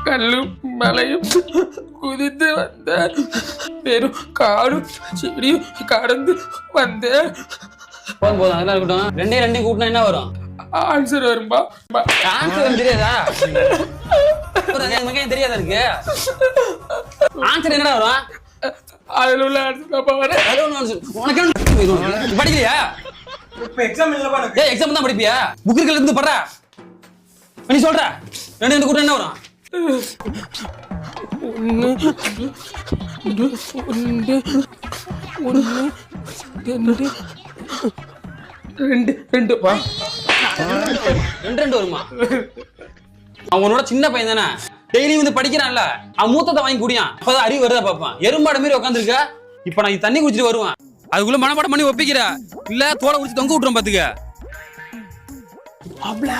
கல்லும் மலையும் குதித்து வந்த வெறும் காடும் செடியும் கடந்து வந்த. போதும் போதும் அதெல்லாம் இருக்கட்டும். ரெண்டையும் கூட்டினா என்ன வரும்? ஆன்சர் வரும்பா. ஆன்சர் தெரியாதா? தெரியாதா இருக்கு? ஆன்சர் என்னடா வரும்? அதுல உள்ள ஆன்சர் உனக்கு படிக்கலையா? இப்ப எக்ஸாம் இல்லப்பா எனக்கு. ஏய் எக்ஸாம் தான் படிப்பியா? புக்குல இருந்து படுறா. நீ சொல்ற. ரெண்டு கூட்டினா என்ன வரும்? ரெண்டுப்பா. ரெண்டு வருமா? அவனோட சின்ன பையன் தானே, டெய்லி வந்து படிக்கிறான்ல, அவன் மூத்தத்தை வாங்கி குடியான், அப்பதான் அறிவு வருதா பாப்பான். எறும்பாடு மாதிரி உட்காந்துருக்க. இப்ப நான் தண்ணி குடிச்சிட்டு வருவேன், அதுக்குள்ள மனப்பாடம் பண்ணி ஒப்பிக்கிற இல்ல தோலை குடிச்சு தொங்க விட்டுறோம் பாத்துக்க. மாப்ள